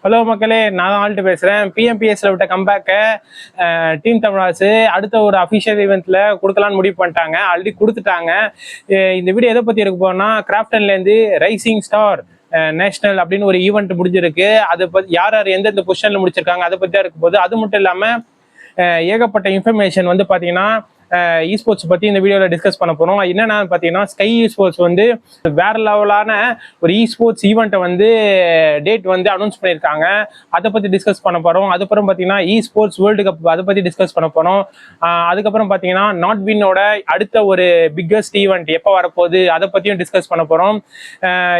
Hello மக்களே, நான் தான் ஆல்ட்டு பேசுகிறேன். பிஎம்பிஎஸ்ல விட்ட கம்பேக்கை டீம் தமிழாசு அடுத்த ஒரு அஃபிஷியல் ஈவெண்ட்டில் கொடுக்கலான்னு முடிவு பண்ணிட்டாங்க. ஆல்ரெடி கொடுத்துட்டாங்க. இந்த வீடியோ எதை பற்றி இருக்க போனா, கிராஃப்டன்லேருந்து ரைசிங் ஸ்டார் நேஷனல் அப்படின்னு ஒரு ஈவெண்ட் முடிஞ்சிருக்கு. அதை பற்றி யார் யார் எந்தெந்த பொசிஷனில் முடிச்சிருக்காங்க அதை பற்றி தான் இருக்க போகுது. அது மட்டும் இல்லாமல் ஏகப்பட்ட இன்ஃபர்மேஷன் வந்து பார்த்தீங்கன்னா இஸ்போர்ட்ஸ் பற்றி இந்த வீடியோவில் டிஸ்கஸ் பண்ண போகிறோம். என்னென்னா பார்த்தீங்கன்னா, ஸ்கை இஸ்போர்ட்ஸ் வந்து வேற லெவலான ஒரு இஸ்போர்ட்ஸ் ஈவெண்ட்டை வந்து டேட் வந்து அனௌன்ஸ் பண்ணியிருக்காங்க. அதை பற்றி டிஸ்கஸ் பண்ண போகிறோம். அதுக்கப்புறம் பார்த்தீங்கன்னா இஸ்போர்ட்ஸ் வேர்ல்டு கப் அதை பற்றி டிஸ்கஸ் பண்ண போகிறோம். அதுக்கப்புறம் பார்த்தீங்கன்னா நாட் வின்னோட அடுத்த ஒரு பிக்கஸ்ட் ஈவெண்ட் எப்போ வரப்போகுது அதை பற்றியும் டிஸ்கஸ் பண்ண போகிறோம்.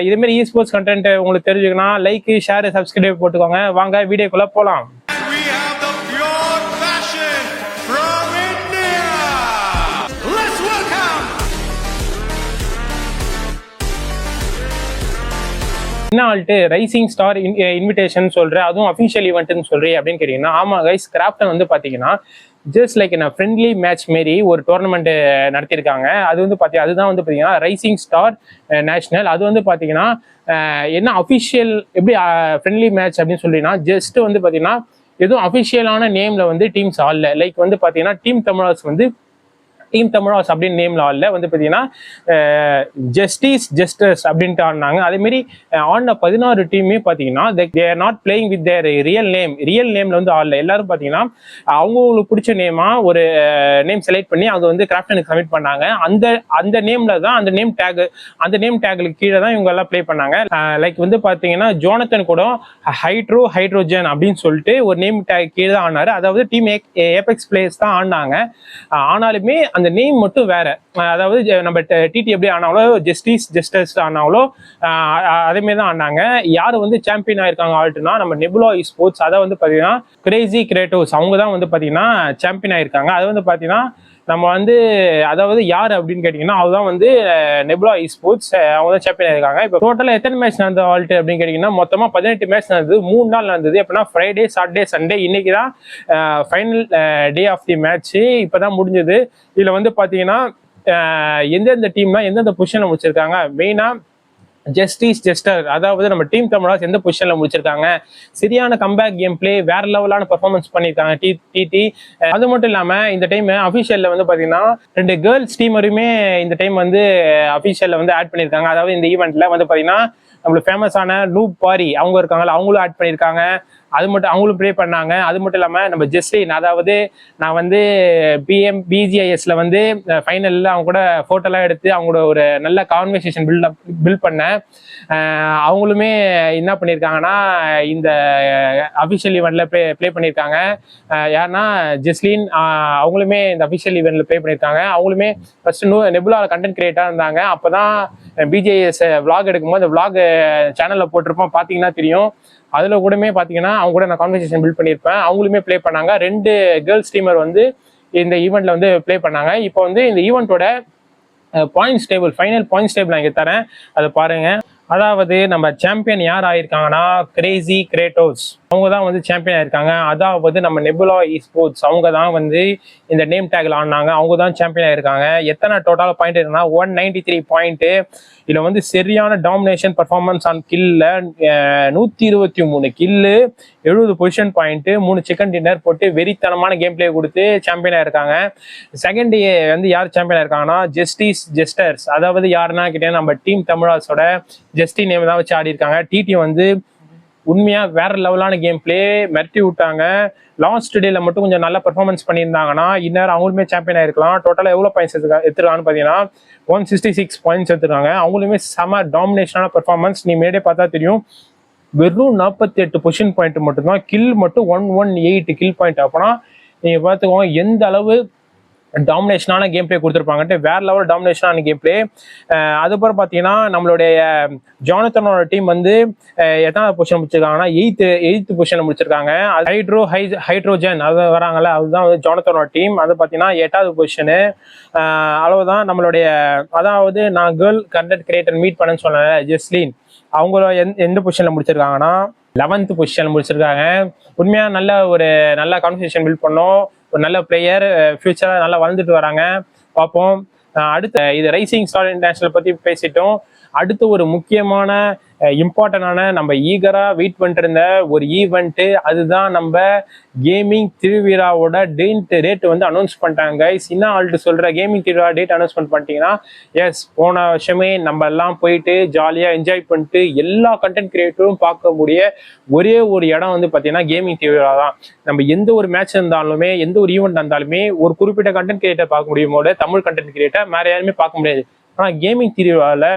இதுமாரி இஸ்போர்ட்ஸ் கண்டென்ட் உங்களுக்கு தெரிஞ்சுக்கணும், லைக், ஷேர், சப்ஸ்கிரைப் போட்டுக்கோங்க. வாங்க வீடியோக்குள்ளே போகலாம். என்ன ஆல்ட்டு ரைசிங் ஸ்டார் இன்விடேஷன் சொல்கிறேன், அதுவும் அஃபிஷியல் ஈவெண்ட்னு சொல்கிறேன் அப்படின்னு கேட்டிங்கன்னா, ஆமாம் கைஸ், கிராஃப்டன் வந்து பார்த்தீங்கன்னா ஜஸ்ட் லைக் என்ன ஃப்ரெண்ட்லி மேட்ச் மாரி ஒரு டோர்னமெண்ட் நடத்தியிருக்காங்க. அது வந்து அதுதான் வந்து பார்த்தீங்கன்னா ரைசிங் ஸ்டார் நேஷனல். அது வந்து பார்த்தீங்கன்னா என்ன அஃபிஷியல் எப்படி ஃப்ரெண்ட்லி மேட்ச் அப்படின்னு சொல்லினா, ஜஸ்ட் வந்து பார்த்தீங்கன்னா எதுவும் அஃபிஷியலான நேமில் வந்து டீம்ஸ் ஆடல. லைக் வந்து பார்த்தீங்கன்னா டீம் தமிழாஸ் வந்து டீம் தமிழாஸ் அப்படின்னு நேம்ல ஆடல, வந்து பார்த்தீங்கன்னா ஜஸ்டிஸ் ஜஸ்டர்ஸ் அப்படின்ட்டு ஆடினாங்க. அதேமாரி ஆடின 16 டீமே பார்த்தீங்கன்னா they are not playing with their real நேம்ல வந்து ஆடல. எல்லாரும் பார்த்தீங்கன்னா அவங்களுக்கு பிடிச்ச நேமா ஒரு நேம் செலக்ட் பண்ணி அவங்க வந்து கிராஃப்டனுக்கு சப்மிட் பண்ணாங்க. அந்த நேம்ல தான் அந்த நேம் டேக்லுக்கு கீழே தான் இவங்க எல்லாம் பிளே பண்ணாங்க. லைக் வந்து பார்த்தீங்கன்னா ஜோனத்தன் கூட ஹைட்ரோஜன் அப்படின்னு சொல்லிட்டு ஒரு நேம் டேக் கீழே தான் ஆடினாரு. அதாவது டீம் ஏபெக்ஸ் பிளேயர்ஸ் தான் ஆடினாங்க. ஆனாலுமே அந்த நேம் மட்டும் வேற. அதாவது நம்ம டிடி எப்படி ஆனாங்களோ ஜஸ்டிஸ் ஜஸ்டர்ஸ் ஆனாங்களோ அதேமாரி தான் ஆனாங்க. யாரு வந்து சாம்பியன் ஆயிருக்காங்க ஆல்ட்டுனா நம்ம நெபுலா இஸ்போர்ட்ஸ். அதை வந்து பார்த்தீங்கன்னா கிரேசி கிரேட்டோஸ் அவங்க தான் வந்து பார்த்தீங்கன்னா சாம்பியன் ஆயிருக்காங்க. அது வந்து பார்த்தீங்கன்னா நம்ம வந்து அதாவது யார் அப்படின்னு கேட்டிங்கன்னா அதுதான் வந்து நெபுலா இஸ்போர்ட்ஸ் அவங்க தான் சாம்பியன் ஆயிருக்காங்க. இப்போ டோட்டலாக எத்தனை மேட்ச் நடந்தது ஆல்ட்டு அப்படின்னு கேட்டிங்கன்னா மொத்தமாக 18 மேட்ச் நடந்தது. 3 நாள் நடந்தது. எப்படின்னா ஃப்ரைடே, சாட்டர்டே, சண்டே. இன்னைக்கு தான் final day of the match இப்போ தான் முடிஞ்சது. இதில் வந்து பார்த்தீங்கன்னா எந்தெந்த டீம்னா எந்தெந்த பொசிஷனில் முடிச்சிருக்காங்க. மெயினாக ஜஸ்டிஸ் ஜஸ்டர் அதாவது நம்ம டீம் தமிழாஸ் எந்த பொசிஷன்ல முடிச்சிருக்காங்க. சரியான கம்பேக் கேம் பிளே, வேற லெவலான பெர்ஃபார்மன்ஸ் பண்ணியிருக்காங்க டிடி. அது மட்டும் இல்லாம இந்த டைம் அபிஷியல்ல வந்து பாத்தீங்கன்னா 2 கேர்ள்ஸ் டீமருமே இந்த டைம் வந்து அபிஷியல்ல வந்து ஆட் பண்ணியிருக்காங்க. அதாவது இந்த ஈவெண்ட்ல வந்து பாத்தீங்கன்னா நம்மளுக்கு ஃபேமஸான நூப் பாரி அவங்க இருக்காங்களா, அவங்களும் ஆட் பண்ணியிருக்காங்க. அது மட்டும் அவங்களும் ப்ளே பண்ணாங்க. அது மட்டும் இல்லாமல் நம்ம ஜெஸ்லின், அதாவது நான் வந்து பிஜிஐஎஸ்ல வந்து ஃபைனலில் அவங்க கூட ஃபோட்டோலாம் எடுத்து அவங்களோட ஒரு நல்ல கான்வர்சேஷன் பில்ட் பண்ணேன். அவங்களுமே என்ன பண்ணியிருக்காங்கன்னா இந்த அஃபிஷியல் ஈவெண்ட்ல ப்ளே பண்ணியிருக்காங்க. யாருன்னா ஜெஸ்லின் அவங்களுமே இந்த அஃபிஷியல் ஈவெண்ட்ல ப்ளே பண்ணியிருக்காங்க. அவங்களுமே ஃபர்ஸ்ட் நெபுலா கண்டென்ட் கிரியேட்டராக இருந்தாங்க. அப்போ தான் பிஜிஐஎஸ் விளாக் எடுக்கும்போது அந்த விளாக் சேனலில் போட்டிருப்போம், பார்த்தீங்கன்னா தெரியும். அதில் கூடமே பார்த்தீங்கன்னா அவங்க கூட நான் கான்வர்சேஷன் பில்ட் பண்ணியிருப்பேன். அவங்களுமே ப்ளே பண்ணாங்க. 2 கேர்ள்ஸ் டீமர் வந்து இந்த ஈவெண்ட்ல வந்து ப்ளே பண்ணாங்க. இப்போ வந்து இந்த ஈவெண்ட்டோட points table, final points table நான் இங்கே தரேன், அதை பாருங்க. அதாவது நம்ம சாம்பியன் யார் ஆயிருக்காங்கன்னா கிரேசி கிரேட்டோஸ் அவங்க தான் வந்து சாம்பியன் ஆயிருக்காங்க. அதாவது நம்ம நெபுலா இஸ்போர்ட்ஸ் அவங்க தான் வந்து இந்த நேம் டேக்ல ஆடினாங்க. அவங்க தான் சாம்பியன் ஆயிருக்காங்க. எத்தனை டோட்டல் பாயிண்ட் இருக்குன்னா 193 பாயிண்ட். இதுல வந்து சரியான டாமினேஷன் பர்ஃபார்மன்ஸ் ஆன் கில்ல 123 கில்லு, 70 பொசிஷன் பாயிண்ட், 3 சிக்கன் டின்னர் போட்டு வெறித்தனமான கேம் பிளே கொடுத்து சாம்பியன் ஆயிருக்காங்க. செகண்ட் வந்து யார் சாம்பியன் ஆயிருக்காங்கன்னா ஜஸ்டிஸ் ஜஸ்டர்ஸ். அதாவது யாருன்னா கிட்டே நம்ம டீம் தமிழாஸோட ஜஸ்டி நேம் தான் வச்சு ஆடி இருக்காங்க. டிடி வந்து உண்மையா வேற லெவலான கேம் பிளே மிரட்டி விட்டாங்க. லாஸ்ட் டேல மட்டும் கொஞ்சம் நல்ல பெர்ஃபார்மன்ஸ் பண்ணியிருந்தாங்கன்னா இந்நேரம் அவங்களுமே சாம்பியன் ஆயிருக்கலாம். டோட்டலாக எவ்வளோ பாயிண்ட்ஸ் எடுத்துருக்கான்னு பார்த்தீங்கன்னா 166 பாயிண்ட்ஸ் எடுத்துருக்காங்க. அவங்களுமே செம டாமினேஷனான பெர்ஃபார்மன்ஸ். நீ மேடே பார்த்தா தெரியும். வெறும் 48 பொசிஷன் பாயிண்ட் மட்டும்தான். கில் மட்டும் 118 கில் பாயிண்ட். அப்போனா நீங்க பார்த்துக்கோங்க எந்த அளவு டாமினேஷனான கேம் பிளே கொடுத்துருப்பாங்கன்ட்டு. வேற லெவல் டாமினேஷனான கேம் பிளே. அதுக்கப்புறம் பார்த்தீங்கன்னா நம்மளுடைய ஜானத்தனோட டீம் வந்து எத்தனாவது பொசிஷன் முடிச்சிருக்காங்கன்னா 8th பொசிஷன் முடிச்சிருக்காங்க. ஹைட்ரோஜன் அது வராங்கல்ல, அதுதான் வந்து ஜானத்தனோட டீம். அது பார்த்தீங்கன்னா 8வது பொசிஷனு. அளவுதான் நம்மளுடைய, அதாவது நான் கேர்ள் கண்டென்ட் கிரியேட்டர் மீட் பண்ணேன்னு சொன்னேன் ஜெஸ்லின், அவங்கள எந்த பொசிஷன்ல முடிச்சிருக்காங்கன்னா 11th பொசிஷன் முடிச்சிருக்காங்க. உண்மையா நல்ல கான்வர்சேஷன் பில்ட் பண்ணோம். ஒரு நல்ல பிளேயர், ஃபியூச்சராக நல்லா வளர்ந்துட்டு வராங்க. பார்ப்போம். அடுத்த இது ரைசிங் ஸ்டார் இன்டர்நேஷனல் பற்றி பேசிட்டோம். அடுத்து ஒரு முக்கியமான இம்பார்ட்டன்டான நம்ம ஈகரா வெயிட் பண்ணிட்டு இருந்த ஒரு ஈவெண்ட், அதுதான் நம்ம கேமிங் திருவிழாவோட டேட் வந்து அனௌன்ஸ் பண்ணிட்டாங்க கைஸ். என்ன ஆல்ட்டு சொல்ற, கேமிங் திருவிழா டேட் அனௌன்ஸ்மெண்ட் பண்ணிட்டீங்கன்னா, எஸ், போன வருஷமே நம்ம எல்லாம் போயிட்டு ஜாலியா என்ஜாய் பண்ணிட்டு எல்லா கண்டென்ட் கிரியேட்டரும் பார்க்கக்கூடிய ஒரே ஒரு இடம் வந்து பார்த்தீங்கன்னா கேமிங் திருவிழா தான். நம்ம எந்த ஒரு மேட்ச் இருந்தாலுமே, எந்த ஒரு ஈவெண்ட் இருந்தாலுமே ஒரு குறிப்பிட்ட கண்டென்ட் கிரியேட்டர் பார்க்க முடியுமோட, தமிழ் கண்டென்ட் கிரியேட்டர் வேற யாருமே பார்க்க முடியாது. ஆனால் கேமிங் திருவிழாவில்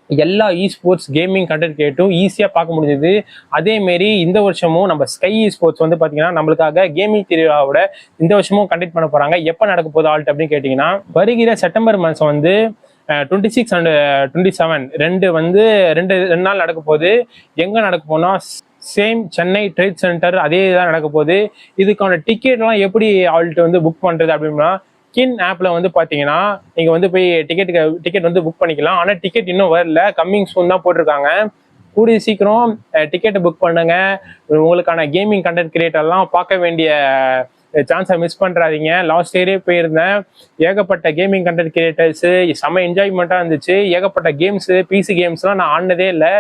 எல்லா ஸ்போர்ட்ஸ் கேமிங் கண்டென்ட் கிரியேட்டும் ஈஸியாக பார்க்க முடிஞ்சது. அதேமாரி இந்த வருஷமும் நம்ம ஸ்கை ஸ்போர்ட்ஸ் வந்து பார்த்தீங்கன்னா நம்மளுக்காக கேமிங் திருவிழாவோட இந்த வருஷமும் கண்டக்ட் பண்ண போகிறாங்க. எப்போ நடக்க போகுது ஆல்ட் அப்படின்னு கேட்டிங்கன்னா, வருகிற செப்டம்பர் மாதம் வந்து 26 and 27 ரெண்டு நாள் நடக்க போகுது. எங்கே நடக்க போனால் சேம் சென்னை ட்ரேட் சென்டர் அதே தான் நடக்க போகுது. இதுக்கான டிக்கெட்லாம் எப்படி ஆல்ட் வந்து புக் பண்ணுறது அப்படின்னா, கின் ஆப்ல வந்து பாத்தீங்கன்னா நீங்க வந்து போய் டிக்கெட் வந்து புக் பண்ணிக்கலாம். ஆனா டிக்கெட் இன்னும் வரல, கம்மிங் சூன் தான் போட்டிருக்காங்க. கூடிய சீக்கிரம் டிக்கெட்டை புக் பண்ணுங்க. உங்களுக்கான கேமிங் கண்டென்ட் கிரியேட்டர்லாம் பார்க்க வேண்டிய சான்ஸை மிஸ் பண்றாதீங்க. லாஸ்ட் இயரே போயிருந்தேன், ஏகப்பட்ட கேமிங் கண்டென்ட் கிரியேட்டர்ஸ், செம்ம என்ஜாய்மெண்ட்டாக இருந்துச்சு. ஏகப்பட்ட கேம்ஸு, பிசி கேம்ஸ்லாம் நான் ஆடினதே இல்லை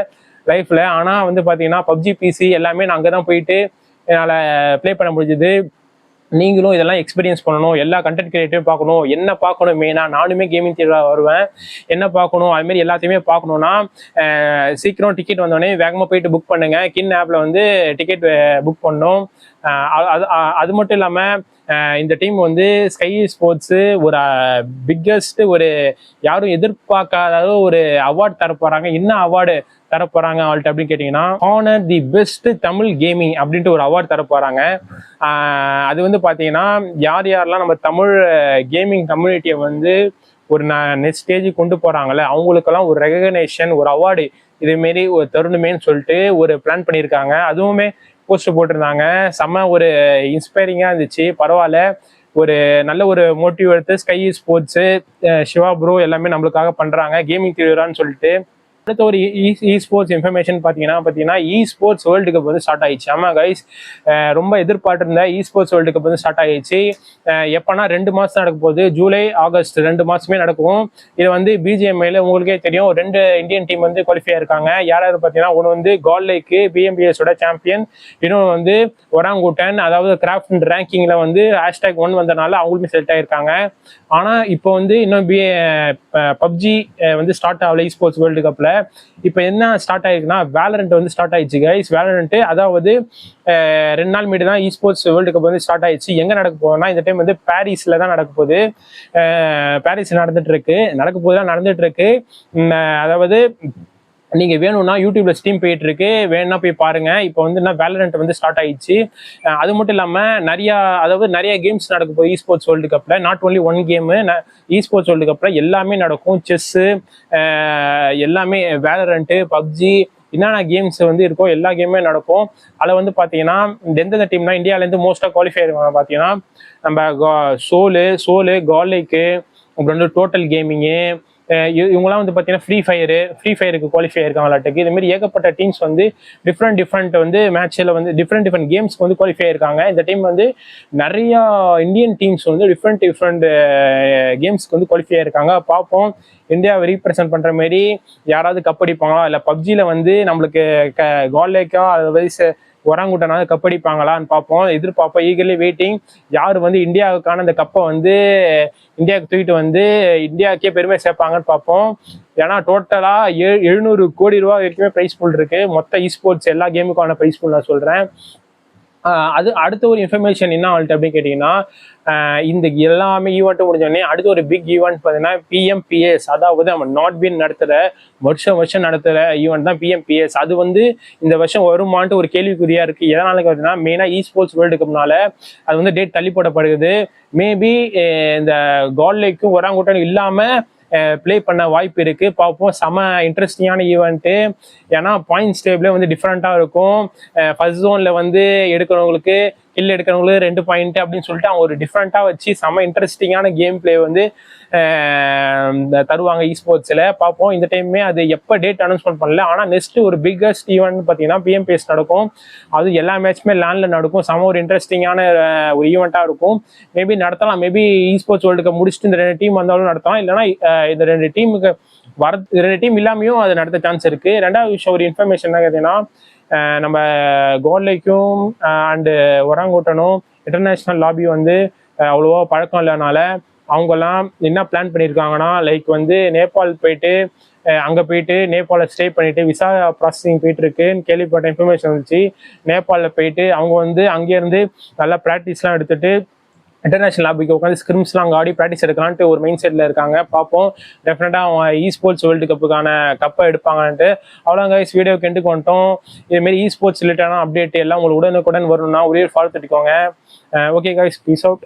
லைஃப்ல. ஆனால் வந்து பார்த்தீங்கன்னா பப்ஜி பிசி எல்லாமே நான் அங்கே தான் போயிட்டு என்னால் ப்ளே பண்ண முடிஞ்சுது. நீங்களும் இதெல்லாம் எக்ஸ்பீரியன்ஸ் பண்ணணும், எல்லா கண்டென்ட் கிரியேட்டரும் பார்க்கணும். என்ன பார்க்கணும் மெயினாக, நானுமே கேமிங் திருவிழா வருவேன், என்ன பார்க்கணும் அதுமாரி எல்லாத்தையுமே பார்க்கணுன்னா சீக்கிரம் டிக்கெட் வந்தோடனே வேகமாக போயிட்டு புக் பண்ணுங்க. கின் ஆப்பில் வந்து டிக்கெட் புக் பண்ணணும். அது மட்டும் இல்லாமல் இந்த டீம் வந்து ஸ்கை ஸ்போர்ட்ஸு ஒரு பிக்கஸ்ட், ஒரு யாரும் எதிர்பார்க்காத ஒரு அவார்டு தரப்போறாங்க. என்ன அவார்டு தரப்போறாங்க ஆல்ட் அப்படின்னு கேட்டீங்கன்னா, honour the best Tamil gaming அப்படின்ட்டு ஒரு அவார்டு தரப்போறாங்க. அது வந்து பார்த்தீங்கன்னா யாரெல்லாம் நம்ம தமிழ் கேமிங் கம்யூனிட்டியை வந்து ஒரு நெக்ஸ்ட் ஸ்டேஜுக்கு கொண்டு போறாங்கல்ல, அவங்களுக்கெல்லாம் ஒரு ரெகக்னேஷன், ஒரு அவார்டு இதுமாரி ஒரு தருணமேன்னு சொல்லிட்டு ஒரு பிளான் பண்ணியிருக்காங்க. அதுவுமே போஸ்டர் போட்டிருந்தாங்க. செம்ம ஒரு இன்ஸ்பைரிங்காக இருந்துச்சு. பரவாயில்ல, ஒரு நல்ல ஒரு மோட்டிவ் எடுத்து ஸ்கை ஸ்போர்ட்ஸு, சிவா ப்ரோ எல்லாமே நம்மளுக்காக பண்ணுறாங்க கேமிங் திருவிழான்னு சொல்லிட்டு. அடுத்த ஒரு ஸ்போர்ட்ஸ் இன்ஃபர்மேஷன் பார்த்தீங்கன்னா ஸ்போர்ட்ஸ் வேர்ல்டு கப் வந்து ஸ்டார்ட் ஆயிடுச்சு. ஆமாம் கைஸ், ரொம்ப எதிர்பார்த்திருந்த ஸ்போர்ட்ஸ் வேர்ல்டு கப் வந்து ஸ்டார்ட் ஆயிடுச்சு. எப்போனா 2 மாதம் நடக்க போகுது, ஜூலை ஆகஸ்ட் 2 மாதமே நடக்கும். இது வந்து பிஜிஎம்ஐல உங்களுக்கே தெரியும், 2 இந்தியன் டீம் வந்து குவாலிஃபை இருக்காங்க. யாராவது பார்த்தீங்கன்னா, ஒன்று வந்து கால்லேக்கு பிஎம்பிஎஸோட சாம்பியன், இன்னொன்று வந்து ஒராங்குட்டன், அதாவது கிராஃப்ட் ரேங்கிங்கில் வந்து #1 வந்தனால அவங்களுமே செலக்ட் ஆகிருக்காங்க. ஆனால் இப்போ வந்து இன்னும் பப்ஜி வந்து ஸ்டார்ட் ஆகல ஸ்போர்ட்ஸ் வேர்ல்டு கப்பில். இப்போ என்ன ஸ்டார்ட் ஆயிருக்குன்னா, வேலரண்ட் வந்து ஸ்டார்ட் ஆயிடுச்சு கைஸ். வேலரண்ட் அதாவது 2 நாள் மீது தான் ஸ்போர்ட்ஸ் வேர்ல்டு கப் வந்து ஸ்டார்ட் ஆயிடுச்சு. எங்கே நடக்க போகுதுன்னா, இந்த டைம் வந்து பாரிஸில் தான் நடக்க போகுது. பாரிஸ் நடந்துட்டு இருக்கு. அதாவது நீங்க வேணும்னா யூடியூப்ல ஸ்ட்ரீம் போயிட்டு இருக்கு, வேணும்னா போய் பாருங்க. இப்போ வந்து வேலரண்ட் வந்து ஸ்டார்ட் ஆயிடுச்சு. அது மட்டும் இல்லாம நிறைய கேம்ஸ் நடக்க போகுது ஸ்போர்ட்ஸ் வேர்ல்டு கப்ல. Not only one game, sports world கப்ல எல்லாமே நடக்கும். செஸ்ஸு எல்லாமே, வேலரண்ட், பப்ஜி, என்னென்ன கேம்ஸ் வந்து இருக்கோ எல்லா கேமுமே நடக்கும். அதில் வந்து பார்த்தீங்கன்னா எந்தெந்த டீம்னா இந்தியாவிலேருந்து மோஸ்ட்டாக குவாலிஃபை ஆயிருவாங்க பார்த்தீங்கன்னா, நம்ம சோலு, கார்லிக்கு, அப்புறம் வந்து டோட்டல் கேமிங்கு, இவங்கலாம் வந்து பார்த்தீங்கன்னா ஃப்ரீ ஃபயருக்கு குவாலிஃபை ஆயிருக்காங்களாட்டுக்கு. இதுமாரி ஏகப்பட்ட டீம்ஸ் வந்து டிஃப்ரெண்ட் வந்து மேட்சில் வந்து டிஃப்ரெண்ட் கேம்ஸ்க்கு வந்து குவாலிஃபை ஆயிருக்காங்க. இந்த டீம் வந்து நிறையா இந்தியன் டீம்ஸ் வந்து டிஃப்ரெண்ட் கேம்ஸ்க்கு வந்து குவாலிஃபை ஆயிருக்காங்க. பார்ப்போம், இந்தியாவை ரீப்ரசென்ட் பண்ணுற மாரி யாராவது கப் அடிப்பாங்களா, இல்லை பப்ஜியில் வந்து நம்மளுக்கு கால்லேக்கா அதாவது ஒராங்குட்டனாவது கப் அடிப்பாங்களான்னு பார்ப்போம், எதிர்பார்ப்போம். Eagerly waiting. யார் வந்து இந்தியாவுக்கான அந்த கப்பை வந்து இந்தியாவுக்கு தூக்கிட்டு வந்து இந்தியாவுக்கே பெருமை சேர்ப்பாங்கன்னு பார்ப்போம். ஏன்னா டோட்டலா 700 கோடி ரூபா வரைக்குமே பிரைஸ் பூல் இருக்கு. மொத்த ஸ்போர்ட்ஸ் எல்லா கேமுக்கான பிரைஸ் பூல் நான் சொல்றேன். அது அடுத்த ஒரு இன்ஃபர்மேஷன் என்ன ஆல்ட்டு அப்படின்னு கேட்டீங்கன்னா, இந்த எல்லாமே ஈவெண்ட்டும் முடிஞ்சோடனே அடுத்த ஒரு பிக் ஈவெண்ட் பார்த்தீங்கன்னா பிஎம்பிஎஸ், அதாவது நம்ம நாட் பின் நடத்துகிற வருஷம் நடத்துகிற ஈவெண்ட் தான் பிஎம்பிஎஸ். அது வந்து இந்த வருஷம் வருமானட்டு ஒரு கேள்விக்குறியா இருக்கு. எதனால பார்த்தீங்கன்னா, மெயினாக ஸ்போர்ட்ஸ் வேர்ல்டு கப்னால அது வந்து டேட் தள்ளி போடப்படுது. மேபி இந்த கால்லேக்கும் ஒராங்குட்டன் இல்லாமல் ப்ளே பண்ண வாய்ப்பு இருக்கு. பார்ப்போம். செம இன்ட்ரெஸ்டிங்கான ஈவெண்ட்டு. ஏன்னா பாயிண்ட்ஸ் டேபிளே வந்து டிஃப்ரெண்ட்டாக இருக்கும். ஃபர்ஸ்ட் ஜோனில் வந்து எடுக்கிறவங்களுக்கு கில் எடுக்கிறவங்களுக்கு 2 பாயிண்ட் அப்படின்னு சொல்லிட்டு அவங்க ஒரு டிஃப்ரெண்ட்டாக வச்சு செம இன்ட்ரெஸ்டிங்கான கேம் பிளே வந்து தருவாங்க ஸ்போர்ட்ஸில். பார்ப்போம். இந்த டைமே அது எப்போ டேட் அனௌன்ஸ்மெண்ட் பண்ணல. ஆனால் நெக்ஸ்ட் ஒரு பிக்கஸ்ட் ஈவெண்ட் பார்த்தீங்கன்னா பிஎம்பிஎஸ் நடக்கும். அது எல்லா மேட்சுமே லேண்டில் நடக்கும். செம ஒரு இன்ட்ரெஸ்டிங்கான ஒரு ஈவெண்ட்டாக இருக்கும். மேபி நடத்தலாம். மேபி ஸ்போர்ட்ஸ் வேர்ல்டு கப் முடிச்சுட்டு இந்த 2 டீம் வந்தாலும் நடத்தலாம். இல்லைனா இந்த 2 டீமுக்கு ரெண்டு டீம் இல்லாமையும் அது நடத்த சான்ஸ் இருக்கு. ரெண்டாவது விஷயம் ஒரு இன்ஃபர்மேஷன் என்ன கேட்டீங்கன்னா, நம்ம கோல்லேக்கும் அண்டு ஒராங்கூட்டனும் இன்டர்நேஷ்னல் லாபி வந்து அவ்வளோவா பழக்கம் இல்லைனால அவங்கெல்லாம் என்ன பிளான் பண்ணியிருக்காங்கன்னா, லைக் வந்து நேபாள் போயிட்டு அங்கே போயிட்டு நேபாளில் ஸ்டே பண்ணிட்டு விசா ப்ராசஸிங் போயிட்டு இருக்குன்னு கேள்விப்பட்ட இன்ஃபர்மேஷன் வந்துச்சு. நேபாளில் போயிட்டு அவங்க வந்து அங்கேருந்து நல்லா ப்ராக்டிஸ்லாம் எடுத்துட்டு இன்டர்நேஷனல் லாபிக்கு உட்காந்து ஸ்கிரிம்ஸ்லாம் அங்கே ஆடி ப்ராக்டிஸ் எடுக்கலான்ட்டு ஒரு மைண்ட் செட்டில் இருக்காங்க. பார்ப்போம், டெஃபினட்டாக அவங்க ஸ்போர்ட்ஸ் வேர்ல்டு கப்புக்கான கப்பை எடுப்பாங்கன்ட்டு. அவ்வளோ கைஸ், வீடியோ கெண்டுக்கு வந்துட்டோம். இதுமாரி ஸ்போர்ட்ஸ் ரிலேட்டடான அப்டேட் எல்லாம் உங்களுக்கு உடனுக்குடன் வரணும்னா ஒரே ஃபாலோ தட்டிக்கோங்க. Okay guys, peace out.